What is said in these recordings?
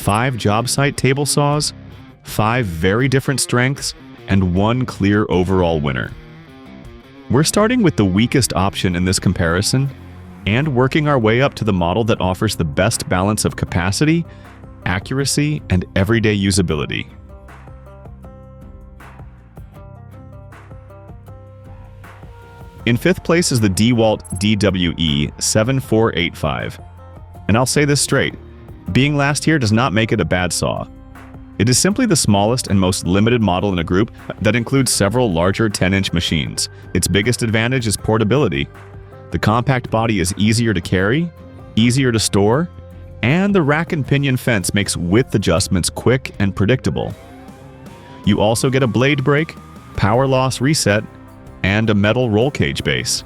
5 Jobsite table saws, 5 very different strengths, and 1 clear overall winner. We're starting with the weakest option in this comparison and working our way up to the model that offers the best balance of capacity, accuracy, and everyday usability. In 5th place is the DeWalt DWE7485. And I'll say this straight, being last here does not make it a bad saw. It is simply the smallest and most limited model in a group that includes several larger 10-inch machines. Its biggest advantage is portability. The compact body is easier to carry, easier to store, and the rack and pinion fence makes width adjustments quick and predictable. You also get a blade brake, power loss reset, and a metal roll cage base.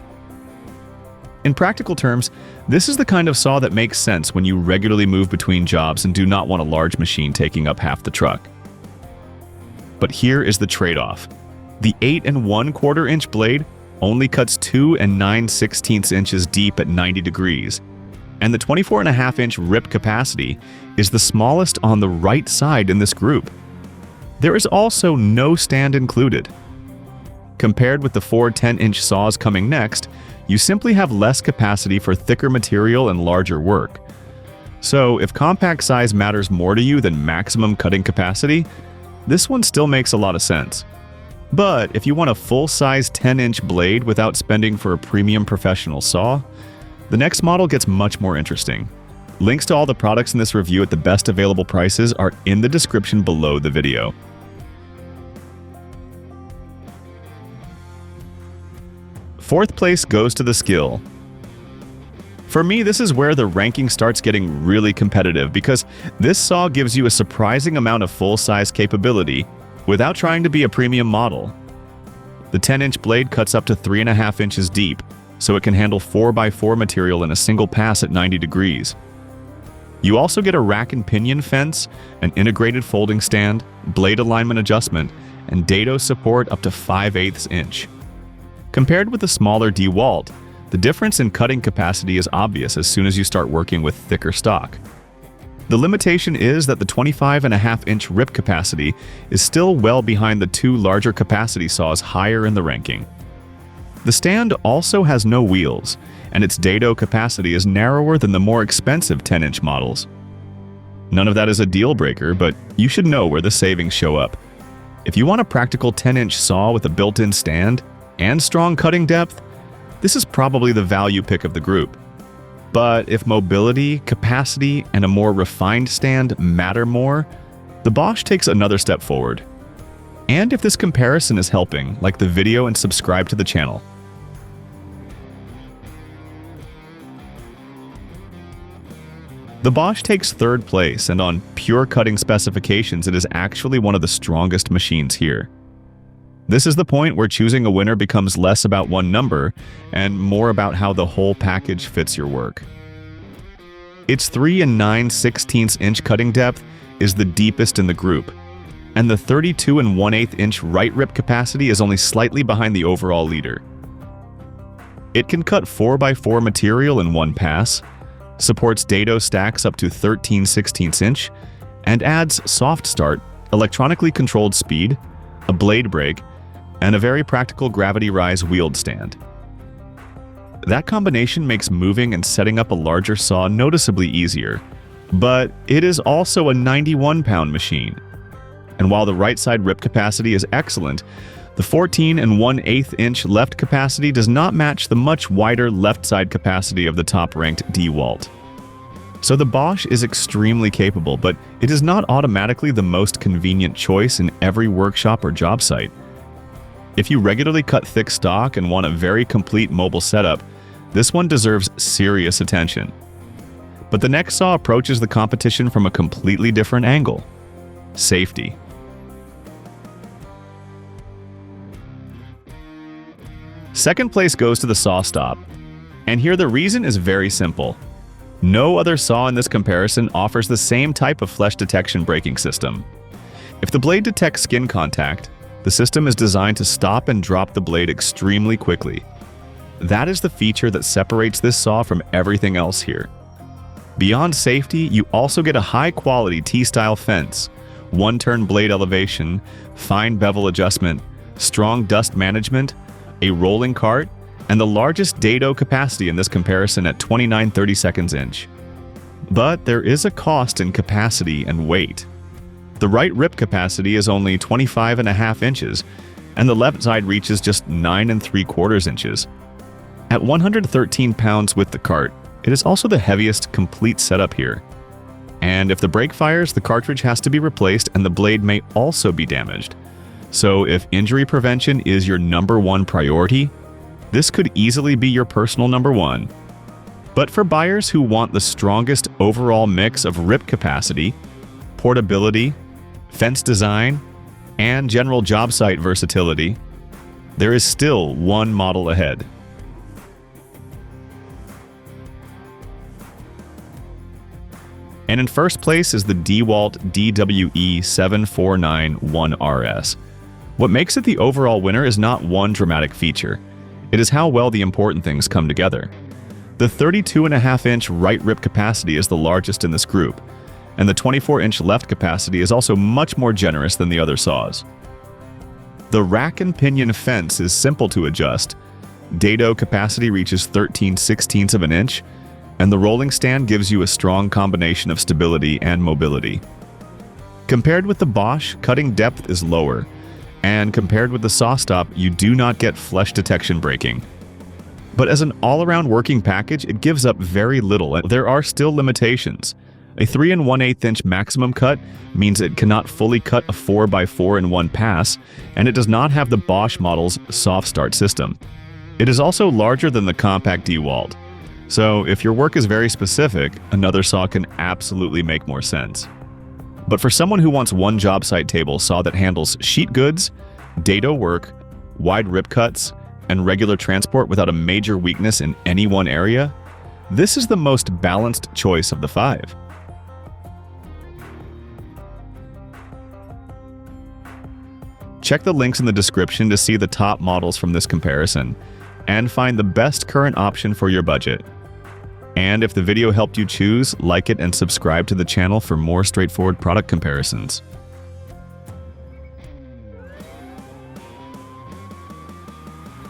In practical terms, this is the kind of saw that makes sense when you regularly move between jobs and do not want a large machine taking up half the truck. But here is the trade-off. The 8 1/4 inch blade only cuts 2 9/16 inches deep at 90 degrees, and the 24.5 inch rip capacity is the smallest on the right side in this group. There is also no stand included. Compared with the 4 10-inch saws coming next, you simply have less capacity for thicker material and larger work. So if compact size matters more to you than maximum cutting capacity, this one still makes a lot of sense. But if you want a full-size 10-inch blade without spending for a premium professional saw, the next model gets much more interesting. Links to all the products in this review at the best available prices are in the description below the video. Fourth place goes to the Skil. For me, this is where the ranking starts getting really competitive because this saw gives you a surprising amount of full-size capability without trying to be a premium model. The 10-inch blade cuts up to 3.5 inches deep, so it can handle 4x4 material in a single pass at 90 degrees. You also get a rack and pinion fence, an integrated folding stand, blade alignment adjustment, and dado support up to 5/8 inch. Compared with the smaller DeWalt, the difference in cutting capacity is obvious as soon as you start working with thicker stock. The limitation is that the 25.5 inch rip capacity is still well behind the 2 larger capacity saws higher in the ranking. The stand also has no wheels, and its dado capacity is narrower than the more expensive 10-inch models. None of that is a deal breaker, but you should know where the savings show up. If you want a practical 10-inch saw with a built-in stand and strong cutting depth, this is probably the value pick of the group. But if mobility, capacity, and a more refined stand matter more, the Bosch takes another step forward. And if this comparison is helping, like the video and subscribe to the channel. The Bosch takes 3rd place, and on pure cutting specifications, it is actually one of the strongest machines here. This is the point where choosing a winner becomes less about one number and more about how the whole package fits your work. Its 3 9/16 inch cutting depth is the deepest in the group, and the 32 1/8 inch right rip capacity is only slightly behind the overall leader. It can cut 4x4 material in one pass, supports dado stacks up to 13/16 inch, and adds soft start, electronically controlled speed, a blade brake, and a very practical gravity rise wheeled stand. That combination makes moving and setting up a larger saw noticeably easier, but it is also a 91-pound machine. And while the right side rip capacity is excellent, the 14 1/8 inch left capacity does not match the much wider left side capacity of the top-ranked DeWalt. So the Bosch is extremely capable, but it is not automatically the most convenient choice in every workshop or job site. If you regularly cut thick stock and want a very complete mobile setup, this one deserves serious attention. But the next saw approaches the competition from a completely different angle: safety. Second place goes to the SawStop, and here the reason is very simple. No other saw in this comparison offers the same type of flesh detection braking system. If the blade detects skin contact, the system is designed to stop and drop the blade extremely quickly. That is the feature that separates this saw from everything else here. Beyond safety, you also get a high-quality T-style fence, one-turn blade elevation, fine bevel adjustment, strong dust management, a rolling cart, and the largest dado capacity in this comparison at 29/32 inch. But there is a cost in capacity and weight. The right rip capacity is only 25.5 inches, and the left side reaches just 9¾ inches. At 113 pounds with the cart, it is also the heaviest complete setup here. And if the brake fires, the cartridge has to be replaced and the blade may also be damaged. So if injury prevention is your #1 priority, this could easily be your personal #1. But for buyers who want the strongest overall mix of rip capacity, portability, fence design, and general job site versatility, there is still one model ahead. And in first place is the DeWalt DWE7491RS. What makes it the overall winner is not one dramatic feature. It is how well the important things come together. The 32.5-inch right rip capacity is the largest in this group, and the 24-inch left capacity is also much more generous than the other saws. The rack and pinion fence is simple to adjust. Dado capacity reaches 13/16 of an inch, and the rolling stand gives you a strong combination of stability and mobility. Compared with the Bosch, cutting depth is lower, and compared with the SawStop, you do not get flesh detection braking. But as an all-around working package, it gives up very little, and there are still limitations. A 3 1/8 inch maximum cut means it cannot fully cut a 4x4 in one pass, and it does not have the Bosch model's soft start system. It is also larger than the compact DeWalt. So if your work is very specific, another saw can absolutely make more sense. But for someone who wants one job site table saw that handles sheet goods, dado work, wide rip cuts, and regular transport without a major weakness in any one area, this is the most balanced choice of the 5. Check the links in the description to see the top models from this comparison, and find the best current option for your budget. And if the video helped you choose, like it and subscribe to the channel for more straightforward product comparisons.